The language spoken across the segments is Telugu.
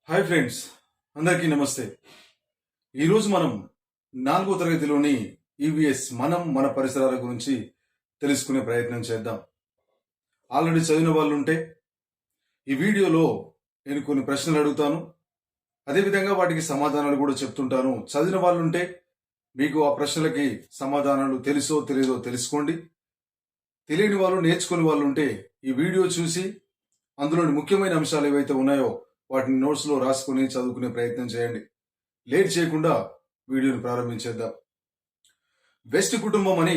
హాయ్ ఫ్రెండ్స్, అందరికీ నమస్తే. ఈరోజు మనం 4వ తరగతిలోని ఈవీఎస్ మన పరిసరాల గురించి తెలుసుకునే ప్రయత్నం చేద్దాం. ఆల్రెడీ చదివిన వాళ్ళు ఉంటే ఈ వీడియోలో నేను కొన్ని ప్రశ్నలు అడుగుతాను. అదేవిధంగా వాటికి సమాధానాలు కూడా చెప్తుంటాను. చదివిన వాళ్ళు ఉంటే మీకు ఆ ప్రశ్నలకి సమాధానాలు తెలుసో తెలియదో తెలుసుకోండి. తెలియని వాళ్ళు, నేర్చుకునే వాళ్ళు ఉంటే ఈ వీడియో చూసి అందులోని ముఖ్యమైన అంశాలు ఏవైతే ఉన్నాయో వాటిని నోట్స్లో రాసుకుని చదువుకునే ప్రయత్నం చేయండి. లేట్ చేయకుండా వీడియోని ప్రారంభించేద్దాం. వెస్ట్ కుటుంబం అని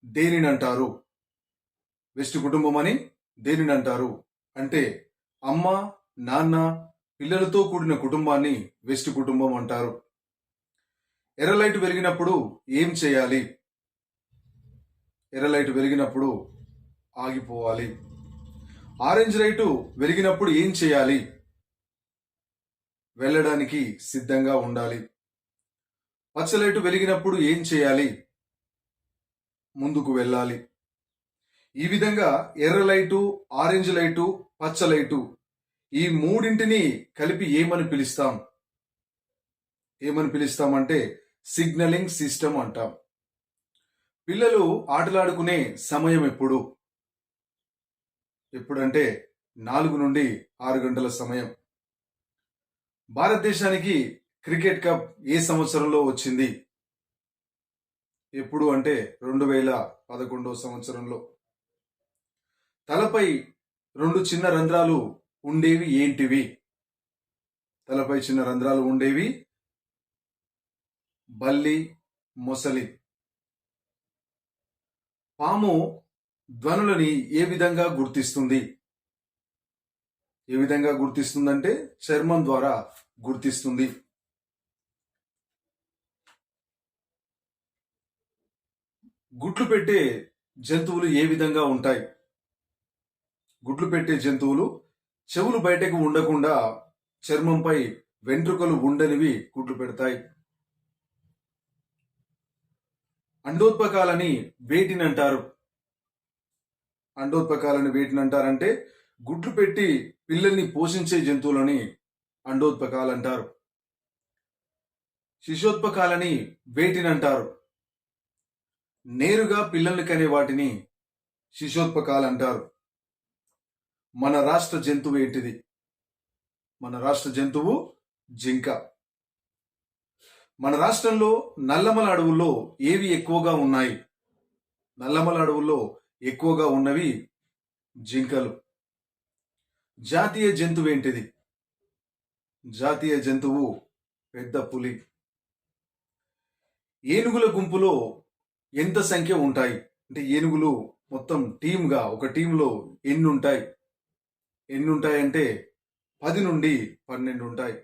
దేనిని అంటారు? వెస్ట్ కుటుంబం అని దేనిని అంటారు అంటే అమ్మ, నాన్న, పిల్లలతో కూడిన కుటుంబాన్ని వెస్ట్ కుటుంబం అంటారు. ఎర్ర లైట్ వెలిగినప్పుడు ఏం చేయాలి? ఎర్ర లైట్ వెలిగినప్పుడు ఆగిపోవాలి. ఆరెంజ్ లైటు వెలిగినప్పుడు ఏం చేయాలి? వెళ్ళడానికి సిద్ధంగా ఉండాలి. పచ్చ లైటు వెలిగినప్పుడు ఏం చేయాలి? ముందుకు వెళ్ళాలి. ఈ విధంగా ఎర్ర లైటు, ఆరెంజ్ లైటు, పచ్చ లైటు ఈ మూడింటిని కలిపి ఏమని పిలుస్తాం? ఏమని పిలుస్తామంటే సిగ్నలింగ్ సిస్టమ్ అంటాం. పిల్లలు ఆటలాడుకునే సమయం ఎప్పుడు? ఎప్పుడంటే 4 నుండి 6 గంటల సమయం. భారతదేశానికి క్రికెట్ కప్ ఏ సంవత్సరంలో వచ్చింది? ఎప్పుడు అంటే 2011వ సంవత్సరంలో. తలపై 2 చిన్న రంధ్రాలు ఉండేవి ఏంటివి? తలపై చిన్న రంధ్రాలు ఉండేవి బల్లి, మొసలి. పాము ధ్వనులని ఏ విధంగా గుర్తిస్తుంది? ఏ విధంగా గుర్తిస్తుందంటే చర్మం ద్వారా గుర్తిస్తుంది. గుడ్లు పెట్టే జంతువులు ఏ విధంగా ఉంటాయి? గుడ్లు పెట్టే జంతువులు చెవులు బయటకు ఉండకుండా చర్మంపై వెంట్రుకలు ఉండనివి గుడ్లు పెడతాయి. అండోత్పకాలని వేటిని అంటారు? అండోత్పకాలని వేటిని అంటారంటే గుడ్లు పెట్టి పిల్లల్ని పోషించే జంతువులని అండోత్పకాలు అంటారు. శిశోత్పకాలని వేటిని అంటారు? నేరుగా పిల్లల్ని కనే వాటిని శిశోత్పకాలు అంటారు. మన రాష్ట్ర జంతువు ఏంటిది? మన రాష్ట్ర జంతువు జింక. మన రాష్ట్రంలో నల్లమల అడవుల్లో ఏవి ఎక్కువగా ఉన్నాయి? నల్లమల అడవుల్లో ఎక్కువగా ఉన్నవి జింకలు. జాతీయ జంతువు ఏంటిది? జాతీయ జంతువు పెద్ద పులి. ఏనుగుల గుంపులో ఎంత సంఖ్య ఉంటాయి? అంటే ఏనుగులు మొత్తం టీమ్గా ఒక టీంలో ఎన్ని ఉంటాయి? ఎన్ని ఉంటాయంటే 10 నుండి 12 ఉంటాయి.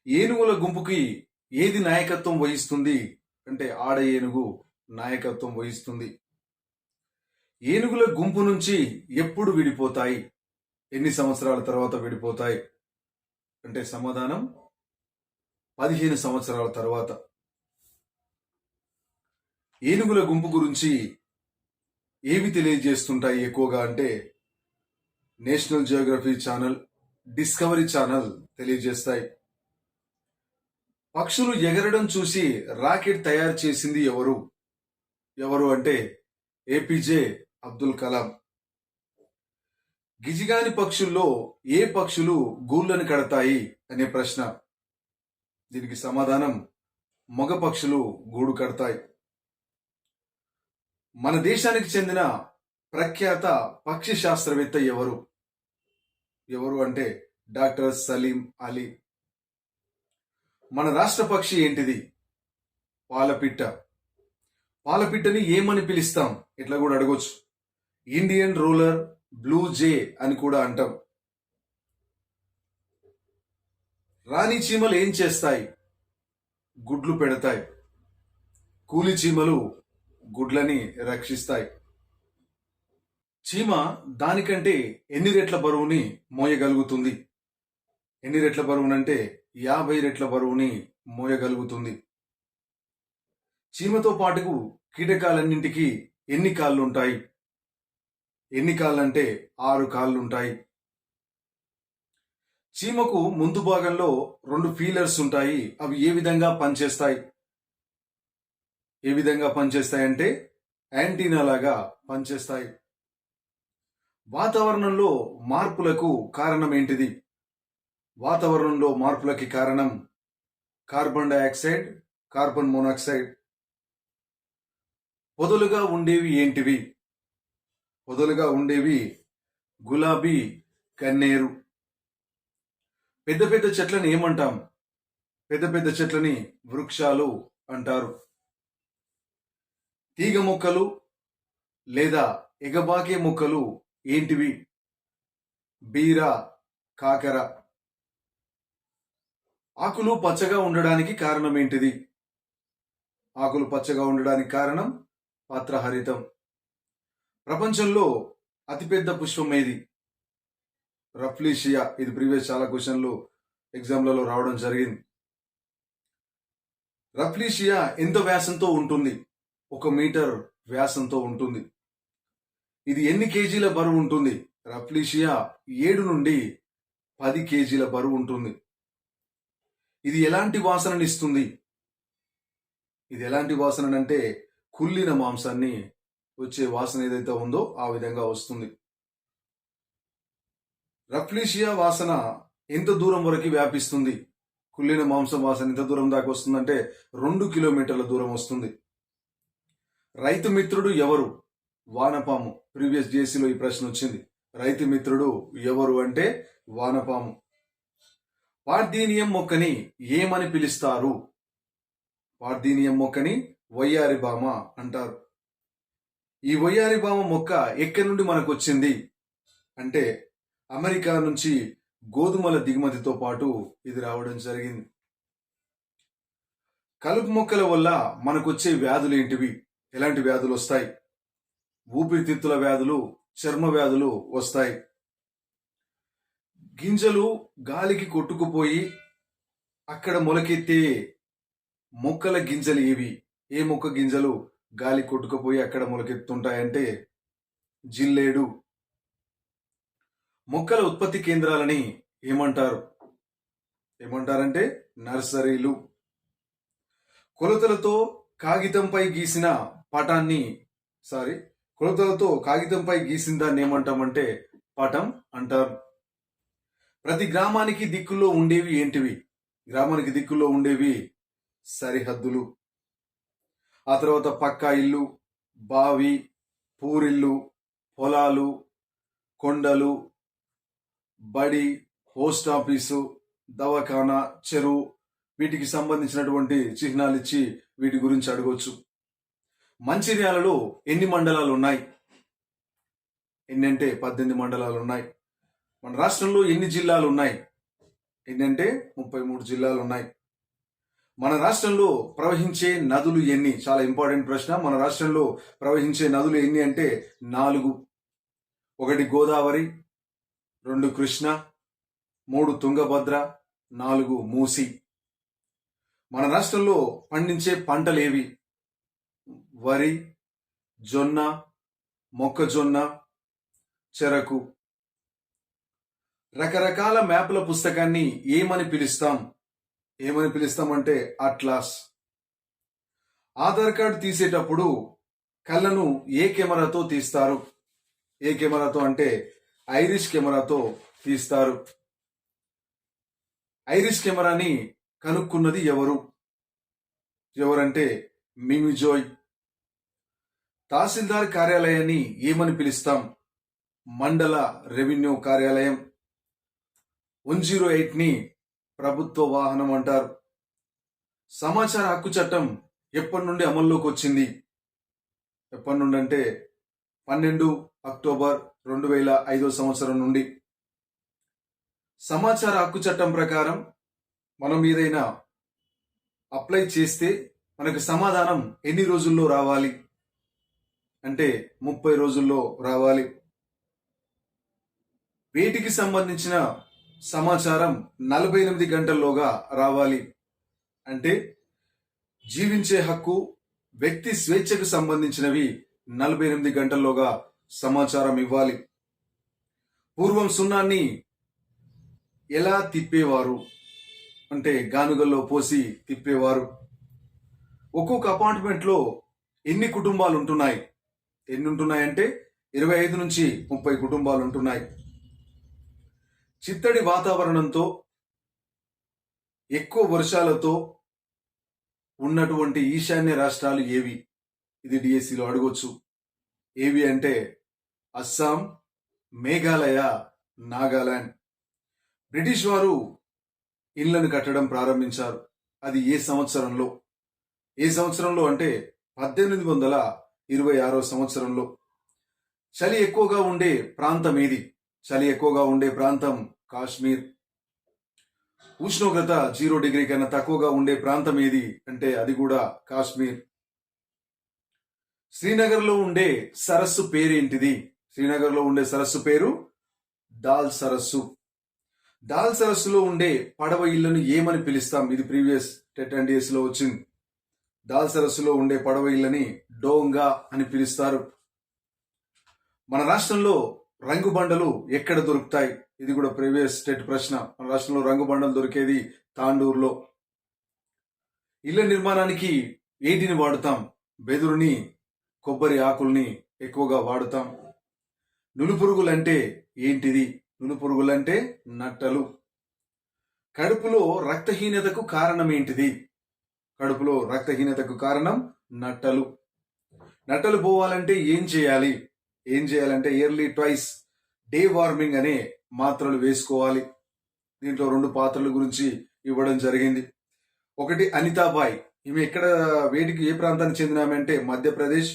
ఏనుగుల గుంపుకి ఏది నాయకత్వం వహిస్తుంది అంటే ఆడ ఏనుగు నాయకత్వం వహిస్తుంది. ఏనుగుల గుంపు నుంచి ఎప్పుడు విడిపోతాయి? ఎన్ని సంవత్సరాల తర్వాత విడిపోతాయి అంటే సమాధానం 15 సంవత్సరాల తర్వాత. ఏనుగుల గుంపు గురించి ఏవి తెలియజేస్తుంటాయి ఎక్కువగా అంటే national Geography channel, discovery channel తెలియజేస్తాయి. పక్షులు ఎగరడం చూసి రాకెట్ తయారు చేసింది ఎవరు? ఎవరు అంటే ఏపీజే అబ్దుల్ కలాం. గిజిగాని పక్షుల్లో ఏ పక్షులు గూళ్ళను కడతాయి అనే ప్రశ్న. దీనికి సమాధానం మగ పక్షులు గూడు కడతాయి. మన దేశానికి చెందిన ప్రఖ్యాత పక్షి శాస్త్రవేత్త ఎవరు? ఎవరు అంటే డాక్టర్ సలీం అలీ. మన రాష్ట్ర పక్షి ఏంటిది? పాలపిట్ట. పాలపిట్టని ఏమని పిలుస్తాం? ఇట్లా కూడా అడగొచ్చు. ఇండియన్ రూలర్ బ్లూ జే అని కూడా అంటాం. రాణి చీమలు ఏం చేస్తాయి? గుడ్లు పెడతాయి. కూలి చీమలు గుడ్లని రక్షిస్తాయి. చీమ దానికంటే ఎన్ని రెట్ల బరువుని మోయగలుగుతుంది? ఎన్ని రెట్ల బరువునంటే 50 రెట్ల బరువుని మోయగలుగుతుంది. చీమతో పాటుకు కీటకాలన్నింటికి ఎన్ని కాళ్ళు ఉంటాయి? ఎన్ని కాళ్ళంటే 6 కాళ్ళుంటాయి. చీమకు ముందు భాగంలో రెండు ఫీలర్స్ ఉంటాయి. అవి ఏ విధంగా పనిచేస్తాయి? ఏ విధంగా పనిచేస్తాయంటే యాంటీనా లాగా పనిచేస్తాయి. వాతావరణంలో మార్పులకు కారణం ఏంటిది? వాతావరణంలో మార్పులకి కారణం కార్బన్ డయాక్సైడ్, కార్బన్ మోనాక్సైడ్. పొదలుగా ఉండేవి ఏంటివి? పొదలుగా ఉండేవి గులాబీ, కన్నేరు. పెద్ద పెద్ద చెట్లని ఏమంటాం? పెద్ద పెద్ద చెట్లని వృక్షాలు అంటారు. తీగ మొక్కలు లేదా ఎగబాకే మొక్కలు ఏంటివి? బీర, కాకర. ఆకులు పచ్చగా ఉండడానికి కారణం ఏంటిది? ఆకులు పచ్చగా ఉండడానికి కారణం పత్రహరితం. ప్రపంచంలో అతిపెద్ద పుష్పం ఏది? రఫ్లీషియా. ఇది ప్రీవియస్ చాలా క్వశ్చన్లు ఎగ్జామ్లలో రావడం జరిగింది. రఫ్లీషియా ఎంత వ్యాసంతో ఉంటుంది? 1 మీటర్ వ్యాసంతో ఉంటుంది. ఇది ఎన్ని కేజీల బరువు ఉంటుంది? రఫ్లీషియా 7 నుండి 10 కేజీల బరువు ఉంటుంది. ఇది ఎలాంటి వాసననిస్తుంది? ఇది ఎలాంటి వాసనంటే కుళ్ళిన మాంసాన్ని వచ్చే వాసన ఏదైతే ఉందో ఆ విధంగా వస్తుంది. రఫ్లీషియా వాసన ఎంత దూరం వరకు వ్యాపిస్తుంది? కుళ్ళిన మాంసం వాసన ఎంత దూరం దాకా వస్తుందంటే 2 కిలోమీటర్ల దూరం వస్తుంది. రైతు మిత్రుడు ఎవరు? వానపాము. ప్రీవియస్ జేసీలో ఈ ప్రశ్న వచ్చింది. రైతు మిత్రుడు ఎవరు అంటే వానపాము. పార్థీనియం మొక్కని ఏమని పిలుస్తారు? పార్థీనియం మొక్కని వయ్యారి బామ అంటారు. ఈ వయ్యారి బామ మొక్క ఎక్కడి నుండి మనకు వచ్చింది అంటే అమెరికా నుంచి గోధుమల దిగుమతితో పాటు ఇది రావడం జరిగింది. కలుపు మొక్కల వల్ల మనకొచ్చే వ్యాధులు ఏంటివి? ఎలాంటి వ్యాధులు వస్తాయి? ఊపిరితిత్తుల వ్యాధులు, చర్మ వ్యాధులు వస్తాయి. గింజలు గాలికి కొట్టుకుపోయి అక్కడ మొలకెత్తే మొక్కల గింజలు ఏవి? ఏ మొక్క గింజలు గాలి కొట్టుకుపోయి అక్కడ మొలకెత్తుంటాయంటే జిల్లేడు. మొక్కల ఉత్పత్తి కేంద్రాలని ఏమంటారు? ఏమంటారంటే నర్సరీలు. కొలతలతో కాగితంపై గీసిన పటాన్ని కొలతలతో కాగితంపై గీసిన దాన్ని ఏమంటామంటే పటం అంటారు. ప్రతి గ్రామానికి దిక్కుల్లో ఉండేవి ఏంటివి? గ్రామానికి దిక్కుల్లో ఉండేవి సరిహద్దులు. ఆ తర్వాత పక్కా ఇల్లు, బావి, పూరిల్లు, పొలాలు, కొండలు, బడి, పోస్ట్ ఆఫీసు, దవాఖానా, చెరువు, వీటికి సంబంధించినటువంటి చిహ్నాలు ఇచ్చి వీటి గురించి అడగవచ్చు. మంచిర్యాలలో ఎన్ని మండలాలు ఉన్నాయి? ఎన్ని అంటే 18 మండలాలు ఉన్నాయి. మన రాష్ట్రంలో ఎన్ని జిల్లాలు ఉన్నాయి? ఎన్ని అంటే 33 జిల్లాలు ఉన్నాయి. మన రాష్ట్రంలో ప్రవహించే నదులు ఎన్ని? చాలా ఇంపార్టెంట్ ప్రశ్న. మన రాష్ట్రంలో ప్రవహించే నదులు ఎన్ని అంటే 4. 1 గోదావరి, 2 కృష్ణ, 3 తుంగభద్ర, 4 మూసి. మన రాష్ట్రంలో పండించే పంటలేవి? వరి, జొన్న, మొక్కజొన్న, చెరకు. రకరకాల మ్యాప్ల పుస్తకాన్ని ఏమని పిలుస్తాం? ఏమని పిలుస్తామంటే అట్లాస్. ఆధార్ కార్డు తీసేటప్పుడు కళ్ళను ఏ కెమెరాతో తీస్తారు? ఏ కెమెరాతో అంటే ఐరిష్ కెమెరాతో తీస్తారు. ఐరిష్ కెమెరాని కనుక్కున్నది ఎవరు? ఎవరంటే మిమిజోయ్. తహసీల్దార్ కార్యాలయాన్ని ఏమని పిలుస్తాం? మండల రెవెన్యూ కార్యాలయం. 108ని ప్రభుత్వ వాహనం అంటారు. సమాచార హక్కు చట్టం ఎప్పటి నుండి అమల్లోకి వచ్చింది? ఎప్పటి నుండి అంటే 12 అక్టోబర్ 2005 సంవత్సరం నుండి. సమాచార హక్కు చట్టం ప్రకారం మనం ఏదైనా అప్లై చేస్తే మనకు సమాధానం ఎన్ని రోజుల్లో రావాలి అంటే 30 రోజుల్లో రావాలి. వీటికి సంబంధించిన సమాచారం 48 గంటల్లోగా రావాలి. అంటే జీవించే హక్కు, వ్యక్తి స్వేచ్ఛకు సంబంధించినవి 48 గంటల్లోగా సమాచారం ఇవ్వాలి. పూర్వం సున్నాన్ని ఎలా తిప్పేవారు అంటే గానుగల్లో పోసి తిప్పేవారు. ఒక్కొక్క అపార్ట్మెంట్లో ఎన్ని కుటుంబాలు ఉంటున్నాయి? ఎన్ని ఉంటున్నాయంటే 25 నుంచి 30 కుటుంబాలు ఉంటున్నాయి. చిత్తడి వాతావరణంతో, ఎక్కువ వర్షాలతో ఉన్నటువంటి ఈశాన్య రాష్ట్రాలు ఏవి? ఇది డిఎస్సిలో అడగొచ్చు. ఏవి అంటే అస్సాం, మేఘాలయ, నాగాలాండ్. బ్రిటిష్ వారు ఇళ్లను కట్టడం ప్రారంభించారు. అది ఏ సంవత్సరంలో? ఏ సంవత్సరంలో అంటే 1826 సంవత్సరంలో. చలి ఎక్కువగా ఉండే ప్రాంతం ఏది? చలి ఎక్కువగా ఉండే ప్రాంతం కాశ్మీర్. ఉష్ణోగ్రత 0 డిగ్రీ కన్నా తక్కువగా ఉండే ప్రాంతం ఏది అంటే అది కూడా కాశ్మీర్. శ్రీనగర్లో ఉండే సరస్సు పేరేంటిది? శ్రీనగర్లో ఉండే సరస్సు పేరు దాల్ సరస్సు. దాల్ సరస్సులో ఉండే పడవ ఇళ్లను ఏమని పిలుస్తాం? ఇది ప్రీవియస్ టెట్ అండ్ డిఎస్ లో వచ్చింది. దాల్ సరస్సులో ఉండే పడవ ఇళ్లని డోంగా అని పిలుస్తారు. మన రాష్ట్రంలో రంగు బండలు ఎక్కడ దొరుకుతాయి? ఇది కూడా ప్రీవియస్ టెట్ ప్రశ్న. మన రాష్ట్రంలో రంగు బండలు దొరికేది తాండూరులో. ఇళ్ల నిర్మాణానికి ఏటిని వాడుతాం? బెదురుని, కొబ్బరి ఆకుల్ని ఎక్కువగా వాడుతాం. నులుపురుగులంటే ఏంటిది? నులుపురుగులంటే నట్టలు. కడుపులో రక్తహీనతకు కారణం ఏంటిది? కడుపులో రక్తహీనతకు కారణం నట్టలు. నట్టలు పోవాలంటే ఏం చేయాలి? ఏం చేయాలంటే ఇయర్లీ ట్వైస్ డే వార్మింగ్ అనే మాత్రలు వేసుకోవాలి. దీంట్లో 2 పాత్రల గురించి ఇవ్వడం జరిగింది. ఒకటి అనితాబాయ్. ఈమె ఎక్కడ వేటికి ఏ ప్రాంతానికి చెందినామె అంటే మధ్యప్రదేశ్.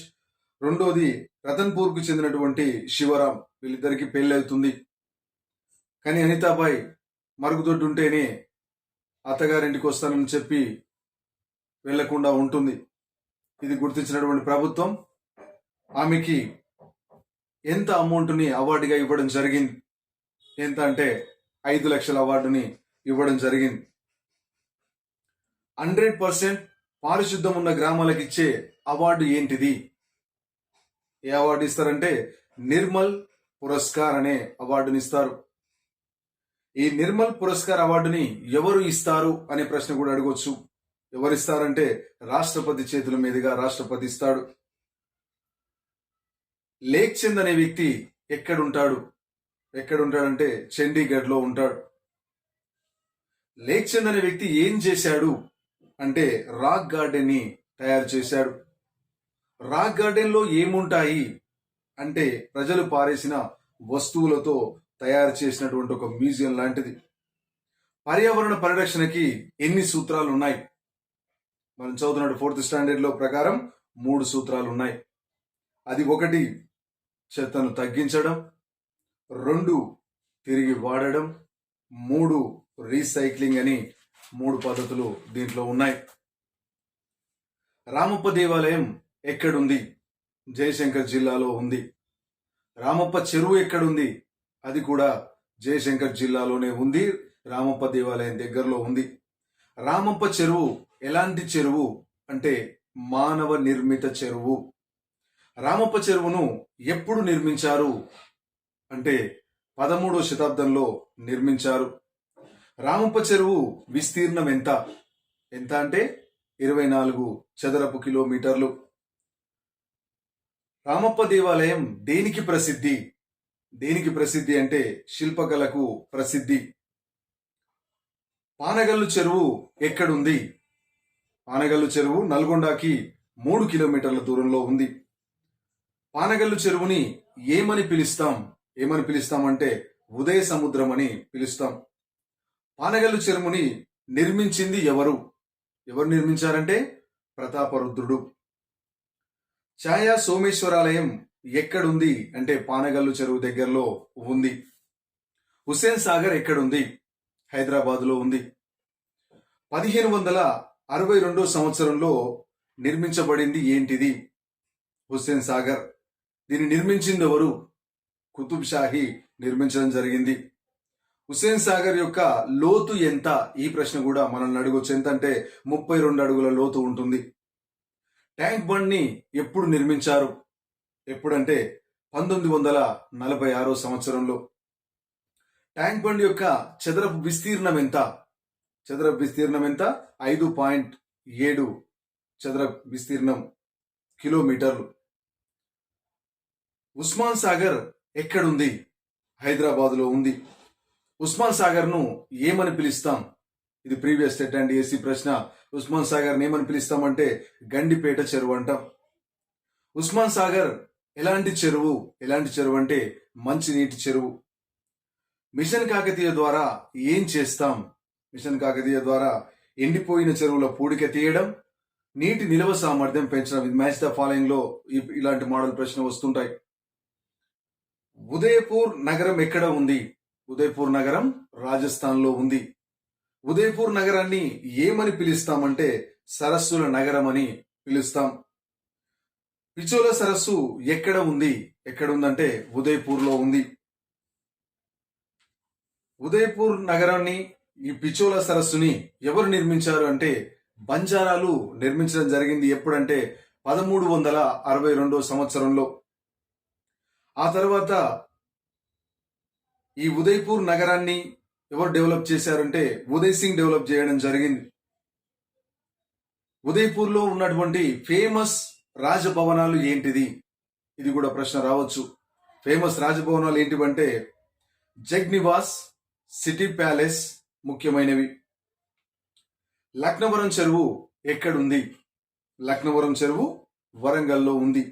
రెండోది రతన్పూర్కు చెందినటువంటి శివరాం. వీళ్ళిద్దరికి పెళ్లి అవుతుంది. కానీ అనితాబాయ్ మరుగుదొడ్డు ఉంటేనే అత్తగారింటికి వస్తానని చెప్పి వెళ్లకుండా ఉంటుంది. ఇది గుర్తించినటువంటి ప్రభుత్వం ఆమెకి ఎంత అమౌంట్ని అవార్డుగా ఇవ్వడం జరిగింది? ఎంత అంటే 5 లక్షల అవార్డుని ఇవ్వడం జరిగింది. 100% పారిశుద్ధం ఉన్న గ్రామాలకు ఇచ్చే అవార్డు ఏంటిది? ఏ అవార్డు ఇస్తారంటే నిర్మల్ పురస్కార్ అనే అవార్డుని ఇస్తారు. ఈ నిర్మల్ పురస్కార్ అవార్డుని ఎవరు ఇస్తారు అనే ప్రశ్న కూడా అడగొచ్చు. ఎవరిస్తారంటే రాష్ట్రపతి చేతుల మీదుగా రాష్ట్రపతి ఇస్తాడు. లేక్ చంద్ అనే వ్యక్తి ఎక్కడుంటాడంటే చండీగఢ్ లో ఉంటాడు. లేక్ చంద్ అనే వ్యక్తి ఏం చేశాడు అంటే రాక్ గార్డెన్ ని తయారు చేశాడు. రాక్ గార్డెన్ లో ఏముంటాయి అంటే ప్రజలు పారేసిన వస్తువులతో తయారు చేసినటువంటి ఒక మ్యూజియం లాంటిది. పర్యావరణ పరిరక్షణకి ఎన్ని సూత్రాలు ఉన్నాయి? మనం చదువుతున్న 4th స్టాండర్డ్ లో ప్రకారం 3 సూత్రాలు ఉన్నాయి. అది 1 చెత్తను తగ్గించడం, 2 తిరిగి వాడడం, 3 రీసైక్లింగ్ అని 3 పద్ధతులు దీంట్లో ఉన్నాయి. రామప్ప దేవాలయం ఎక్కడుంది? జయశంకర్ జిల్లాలో ఉంది. రామప్ప చెరువు ఎక్కడుంది? అది కూడా జయశంకర్ జిల్లాలోనే ఉంది. రామప్ప దేవాలయం దగ్గరలో ఉంది. రామప్ప చెరువు ఎలాంటి చెరువు అంటే మానవ నిర్మిత చెరువు. రామప్ప చెరువును ఎప్పుడు నిర్మించారు అంటే 13వ శతాబ్దంలో నిర్మించారు. రామప్ప చెరువు విస్తీర్ణం ఎంత అంటే 24 చదరపు కిలోమీటర్లు. రామప్ప దేవాలయం దేనికి ప్రసిద్ధి అంటే శిల్పకళకు ప్రసిద్ధి. పానగల్లు చెరువు ఎక్కడుంది? పానగల్లు చెరువు నల్గొండకి 3 కిలోమీటర్ల దూరంలో ఉంది. పానగల్లు చెరువుని ఏమని పిలుస్తాం అంటే ఉదయ సముద్రం అని పిలుస్తాం. పానగల్లు చెరువుని నిర్మించింది ఎవరు నిర్మించారంటే ప్రతాపరుద్రుడు. ఛాయా సోమేశ్వరాలయం ఎక్కడుంది అంటే పానగల్లు చెరువు దగ్గరలో ఉంది. హుస్సేన్ సాగర్ ఎక్కడుంది? హైదరాబాద్ లో ఉంది. 1562 సంవత్సరంలో నిర్మించబడింది ఏంటిది? హుస్సేన్ సాగర్. దీన్ని నిర్మించింది ఎవరు? కుతుబ్ షాహీ నిర్మించడం జరిగింది. హుస్సేన్ సాగర్ యొక్క లోతు ఎంత? ఈ ప్రశ్న కూడా మనల్ని అడగొచ్చు. ఎంత అంటే 32 అడుగుల లోతు ఉంటుంది. ట్యాంక్ బండ్ ని ఎప్పుడు నిర్మించారు? ఎప్పుడంటే 1946 సంవత్సరంలో. ట్యాంక్ బండ్ యొక్క చదరపు విస్తీర్ణం ఎంత? చదరపు విస్తీర్ణం ఎంత? 5.7 చదరపు విస్తీర్ణం కిలోమీటర్లు. ఉస్మాన్ సాగర్ ఎక్కడుంది? హైదరాబాద్లో ఉంది. ఉస్మాన్ సాగర్ ను ఏమని పిలుస్తాం? ఇది ప్రీవియస్ స్టేట్ అండ్ ఏసీ ప్రశ్న. ఉస్మాన్ సాగర్ ఏమని పిలుస్తామంటే గండిపేట చెరువు అంటాం. ఉస్మాన్ సాగర్ ఎలాంటి చెరువు? ఎలాంటి చెరువు అంటే మంచినీటి చెరువు. మిషన్ కాకతీయ ద్వారా ఏం చేస్తాం? మిషన్ కాకతీయ ద్వారా ఎండిపోయిన చెరువుల పూడిక తీయడం, నీటి నిల్వ సామర్థ్యం పెంచడం. ఇది మ్యాచ్ ద ఫాలోయింగ్ లో ఇలాంటి మోడల్ ప్రశ్న వస్తుంటాయి. ఉదయపూర్ నగరం ఎక్కడ ఉంది? ఉదయపూర్ నగరం రాజస్థాన్ లో ఉంది. ఉదయపూర్ నగరాన్ని ఏమని పిలుస్తామంటే సరస్సుల నగరం అని పిలుస్తాం. పిచోలా సరస్సు ఎక్కడ ఉంది? ఎక్కడ ఉందంటే ఉదయపూర్ లో ఉంది. ఉదయపూర్ నగరాన్ని, ఈ పిచోలా సరస్సుని ఎవరు నిర్మించారు అంటే బంజారాలు నిర్మించడం జరిగింది. ఎప్పుడంటే 1362 సంవత్సరంలో. ఆ తర్వాత ఈ ఉదయపూర్ నగరాన్ని ఎవరు డెవలప్ చేశారంటే ఉదయ్ సింగ్ డెవలప్ చేయడం జరిగింది. ఉదయపూర్ లో ఉన్నటువంటి ఫేమస్ రాజభవనాలు ఏంటిది? ఇది కూడా ప్రశ్న రావచ్చు. ఫేమస్ రాజభవనాలు ఏంటివంటే జగ్ నివాస్, సిటీ ప్యాలెస్ ముఖ్యమైనవి. లక్నవరం చెరువు ఎక్కడుంది? లక్నవరం చెరువు వరంగల్లో ఉంది.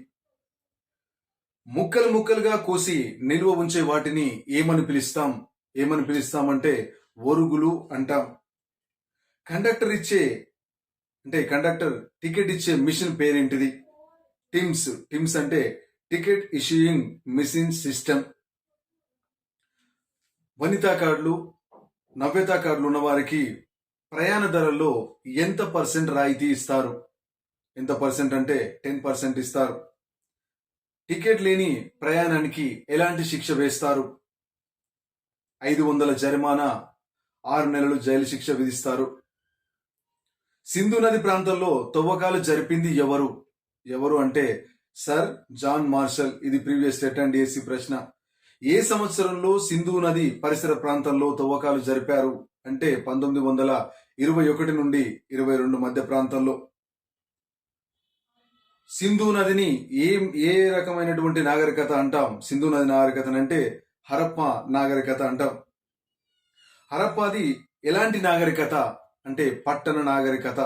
ముక్కలు ముక్కలుగా కోసి నిల్వ ఉంచే వాటిని ఏమని పిలుస్తాం? ఏమని పిలుస్తామంటే ఒరుగులు అంటాం. కండక్టర్ టికెట్ ఇచ్చే మిషన్ పేరేంటిది? టిమ్స్. టిమ్స్ అంటే ticket issuing machine system. Vanitha కార్డులు, నవ్యతా కార్డులు ఉన్న వారికి ప్రయాణ ధరల్లో ఎంత % రాయితీ ఇస్తారు? ఎంత % అంటే 10% ఇస్తారు. టికెట్ లేని ప్రయాణానికి ఎలాంటి శిక్ష వేస్తారు? 500 జరిమానా, 6 నెలలు జైలు శిక్ష విధిస్తారు. సింధు నది ప్రాంతంలో తవ్వకాలు జరిపింది ఎవరు? ఎవరు అంటే సర్ జాన్ మార్షల్. ఇది ప్రీవియస్ స్టేట్ అండ్ ఏసీ ప్రశ్న. ఏ సంవత్సరంలో సింధు నది పరిసర ప్రాంతంలో తవ్వకాలు జరిపారు అంటే 1921 నుండి 22 మధ్య ప్రాంతంలో. సింధు నదిని ఏ రకమైనటువంటి నాగరికత అంటాం? సింధు నది నాగరికత అంటే హరప్ప నాగరికత అంటాం. హరప్పాది ఎలాంటి నాగరికత అంటే పట్టణ నాగరికత.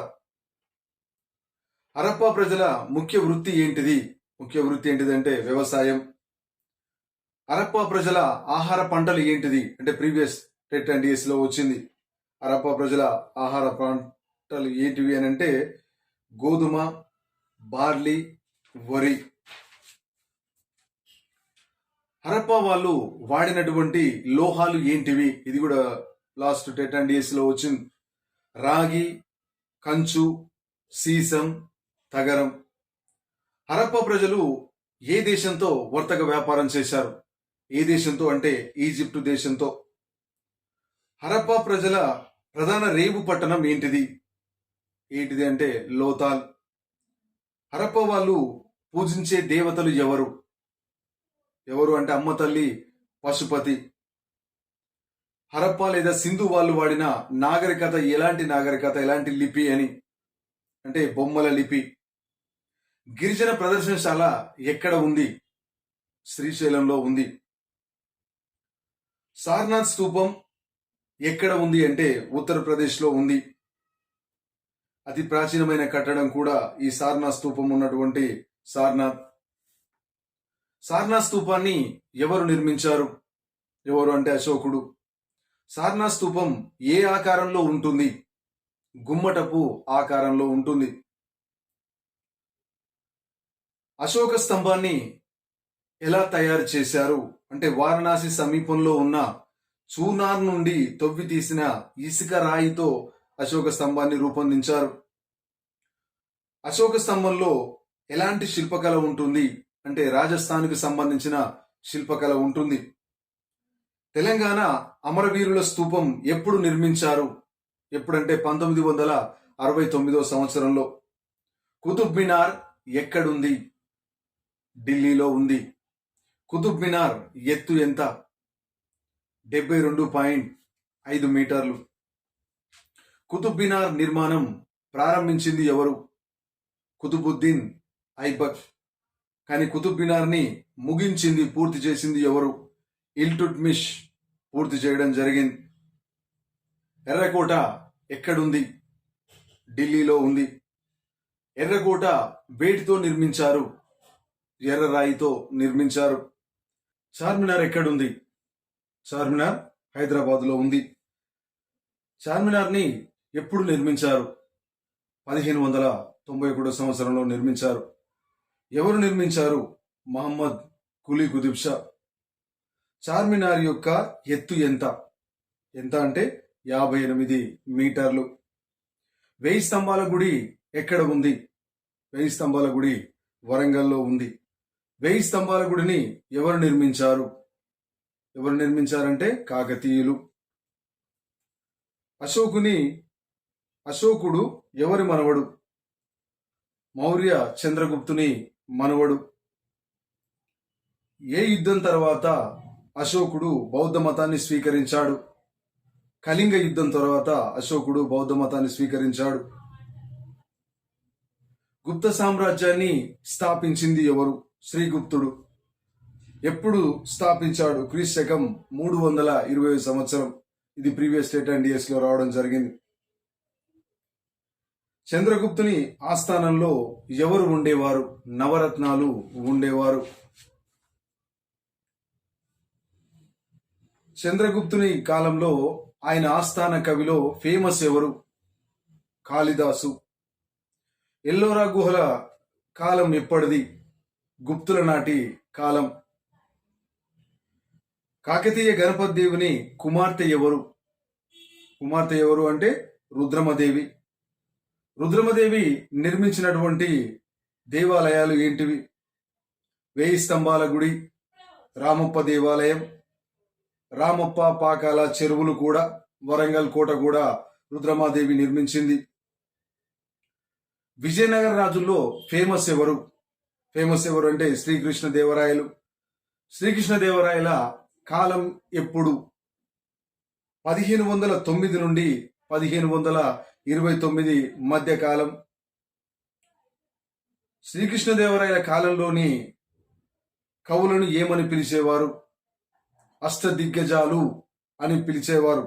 హరప్పా ప్రజల ముఖ్య వృత్తి ఏంటిది? ముఖ్య వృత్తి ఏంటిదంటే వ్యవసాయం. హరప్పా ప్రజల ఆహార పంటలు ఏంటిది అంటే ప్రీవియస్ టెట్ అండ్ డిఎస్ లో వచ్చింది. హరప్పా ప్రజల ఆహార పంటలు ఏంటివి అని అంటే గోధుమ, బార్లీ, వరి. హరప్పా వాళ్ళు వాడినటువంటి లోహాలు ఏంటివి? ఇది కూడా లాస్ట్ టెట్ అండ్ డిఎస్ లో వచ్చింది. రాగి, కంచు, సీసం, తగరం. హరప్పా ప్రజలు ఏ దేశంతో వర్తక వ్యాపారం చేశారు? ఏ దేశంతో అంటే ఈజిప్టు దేశంతో. హరప్పా ప్రజల ప్రధాన రేవు పట్టణం ఏంటిది? ఏంటిది అంటే లోతాల్. హరప్పా వాళ్ళు పూజించే దేవతలు ఎవరు? ఎవరు అంటే అమ్మ తల్లి, పశుపతి. హరప్పా లేదా సింధు వాళ్ళు వాడిన నాగరికత ఎలాంటి నాగరికత, ఎలాంటి లిపి అని అంటే బొమ్మల లిపి. గిరిజన ప్రదర్శనశాల ఎక్కడ ఉంది? శ్రీశైలంలో ఉంది. సారనాథ్ స్తూపం ఎక్కడ ఉంది అంటే ఉత్తరప్రదేశ్ లో ఉంది. అతి ప్రాచీనమైన కట్టడం కూడా ఈ సారనాథ్ స్తూపం ఉన్నటువంటి సారనాథ్. సారనాథ్ స్తూపాన్ని ఎవరు నిర్మించారు? ఎవరు అంటే అశోకుడు. సారనాథ్ స్తూపం ఏ ఆకారంలో ఉంటుంది? గుమ్మటపు ఆకారంలో ఉంటుంది. అశోక స్తంభాన్ని ఎలా తయారు చేశారు అంటే వారణాసి సమీపంలో ఉన్న చూనార్ నుండి తవ్వి తీసిన ఇసుక రాయితో అశోక స్తంభాన్ని రూపొందించారు. అశోక స్తంభంలో ఎలాంటి శిల్పకళ ఉంటుంది అంటే రాజస్థాన్కు సంబంధించిన శిల్పకళ ఉంటుంది. తెలంగాణ అమరవీరుల స్తూపం ఎప్పుడు నిర్మించారు? ఎప్పుడంటే 1969 సంవత్సరంలో. కుతుబ్ మినార్ ఎక్కడుంది? ఢిల్లీలో ఉంది. కుతుబ్ మినార్ ఎత్తు ఎంత? 72.5 మీటర్లు. కుతుబ్ మినార్ నిర్మాణం ప్రారంభించింది ఎవరు? కుతుబుద్దీన్ ఐబక్. కానీ కుతుబ్ మినార్ని ముగించింది, పూర్తి చేసింది ఎవరు? ఇల్టుట్మిష్ పూర్తి చేయడం జరిగింది. ఎర్రకోట ఎక్కడుంది? ఢిల్లీలో ఉంది. ఎర్రకోట వేటితో నిర్మించారు? ఎర్రరాయితో నిర్మించారు. చార్మినార్ ఎక్కడుంది? చార్మినార్ హైదరాబాద్లో ఉంది. చార్మినార్ని ఎప్పుడు నిర్మించారు? 1591 సంవత్సరంలో నిర్మించారు. ఎవరు నిర్మించారు? మహమ్మద్ కులీ కుతుబ్ షా. చార్మినార్ యొక్క ఎత్తు ఎంత? ఎంత అంటే 58 మీటర్లు. 1000 స్తంభాల గుడి ఎక్కడ ఉంది? 1000 స్తంభాల గుడి వరంగల్లో ఉంది. 1000 స్తంభాల గుడిని ఎవరు నిర్మించారు? ఎవరు నిర్మించారంటే కాకతీయులు. అశోకుడు ఎవరి మనవడు? మౌర్య చంద్రగుప్తుని మనవడు. ఏ యుద్ధం తర్వాత అశోకుడు బౌద్ధ మతాన్ని స్వీకరించాడు? కళింగ యుద్ధం తర్వాత అశోకుడు బౌద్ధ మతాన్ని స్వీకరించాడు. గుప్త సామ్రాజ్యాన్ని స్థాపించింది ఎవరు? శ్రీగుప్తుడు. ఎప్పుడు స్థాపించాడు? క్రీస్తు శకం 320 సంవత్సరం. ఇది ప్రీవియస్ స్టేట్ అండ్ డిఎస్ లో రావడం జరిగింది. చంద్రగుప్తుని ఆస్థానంలో ఎవరు ఉండేవారు? నవరత్నాలు ఉండేవారు. చంద్రగుప్తుని కాలంలో ఆయన ఆస్థాన కవిలో ఫేమస్ ఎవరు? కాళిదాసు. ఎల్లోరా గుహల కాలం ఎప్పటిది? గుప్తుల నాటి కాలం. కాకతీయ గణపతి దేవుని కుమార్తె ఎవరు? కుమార్తె ఎవరు అంటే రుద్రమదేవి. రుద్రమదేవి నిర్మించినటువంటి దేవాలయాలు ఏంటివి? 1000 స్తంభాల గుడి, రామప్ప దేవాలయం, రామప్ప పాకాల చెరువులు కూడా, వరంగల్ కోట కూడా రుద్రమాదేవి నిర్మించింది. విజయనగర రాజుల్లో ఫేమస్ ఎవరు? ఫేమస్ ఎవరు అంటే శ్రీకృష్ణదేవరాయలు. శ్రీకృష్ణదేవరాయల కాలం ఎప్పుడు? 1509 నుండి 1529 మధ్య కాలం. శ్రీకృష్ణదేవరాయల కాలంలోని కవులను ఏమని పిలిచేవారు? అష్టదిగ్గజాలు అని పిలిచేవారు.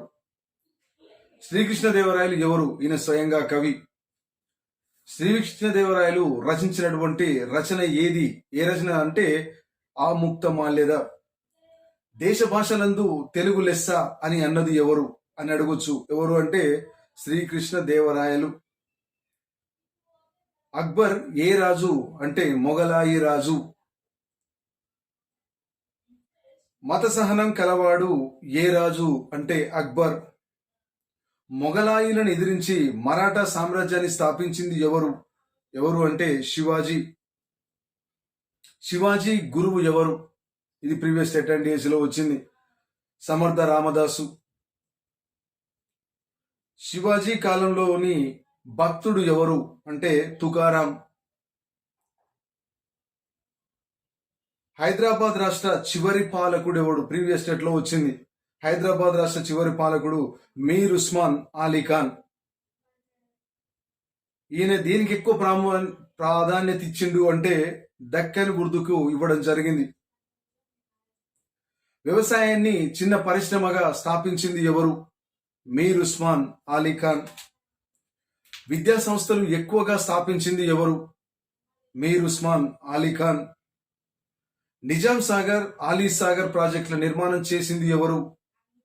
శ్రీకృష్ణదేవరాయలు ఎవరు? ఈయన స్వయంగా కవి. శ్రీకృష్ణదేవరాయలు రచించినటువంటి రచన ఏది? ఏ రచన అంటే ఆముక్తమాల్యద. దేశ భాషలందు తెలుగు లెస్స అని అన్నది ఎవరు అని అడగొచ్చు. ఎవరు అంటే శ్రీకృష్ణదేవరాయలు. అక్బర్ ఏ రాజు అంటే మొఘలాయి రాజు. మత సహనం కలవాడు ఏ రాజు అంటే అక్బర్. మొఘలాయిలను ఎదిరించి మరాఠా సామ్రాజ్యాన్ని స్థాపించింది ఎవరు? ఎవరు అంటే శివాజీ. శివాజీ గురువు ఎవరు? ఇది ప్రీవియస్ స్టేట్ అండ్ డిఎస్లో వచ్చింది. సమర్థ రామదాసు. శివాజీ కాలంలోని భక్తుడు ఎవరు అంటే తుకారాం. హైదరాబాద్ రాష్ట్ర చివరి పాలకుడు ఎవడు? ప్రీవియస్ స్టేట్ లో వచ్చింది. హైదరాబాద్ రాష్ట్ర చివరి పాలకుడు మీర్ ఉస్మాన్ అలీ ఖాన్. ఈయన దేనికి ఎక్కువ ప్రాధాన్యత ఇచ్చిండు అంటే దక్కన్ ఉర్దూకు ఇవ్వడం జరిగింది. వ్యవసాయాన్ని చిన్న పరిశ్రమగా స్థాపించింది ఎవరు? మీర్ ఉస్మాన్ అలీ ఖాన్. విద్యా సంస్థలు ఎక్కువగా స్థాపించింది ఎవరు? మీర్ ఉస్మాన్ అలీ ఖాన్. నిజాం సాగర్, ఆలీ సాగర్ ప్రాజెక్టుల నిర్మాణం చేసింది ఎవరు?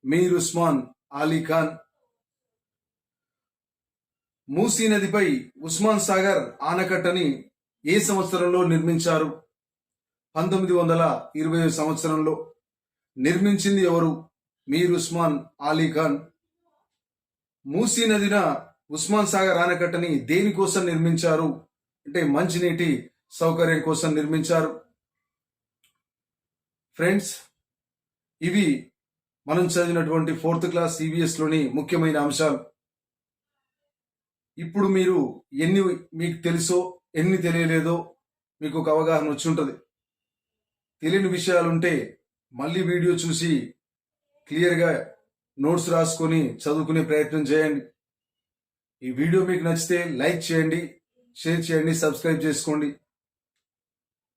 మీర్ ఉస్మాన్ అలీ ఖాన్. మూసీ నదిపై ఉస్మాన్ సాగర్ ఆనకట్టని ఏ సంవత్సరంలో నిర్మించారు? 1920 సంవత్సరంలో. నిర్మించింది ఎవరు? మీర్ ఉస్మాన్ అలీ ఖాన్. మూసీ నదిన ఉస్మాన్ సాగర్ ఆనకట్టని దేనికోసం నిర్మించారు అంటే మంచినీటి సౌకర్యం కోసం నిర్మించారు. ఫ్రెండ్స్, ఇవి మనం చదివినటువంటి 4th క్లాస్ ఈవీఎస్లోని ముఖ్యమైన అంశాలు. ఇప్పుడు మీరు ఎన్ని మీకు తెలుసో ఎన్ని తెలియలేదో మీకు ఒక అవగాహన వచ్చి ఉంటుంది. తెలియని విషయాలుంటే మళ్ళీ వీడియో చూసి క్లియర్గా నోట్స్ రాసుకొని చదువుకునే ప్రయత్నం చేయండి. ఈ వీడియో మీకు నచ్చితే లైక్ చేయండి, షేర్ చేయండి, సబ్స్క్రైబ్ చేసుకోండి.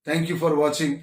Thank you for watching.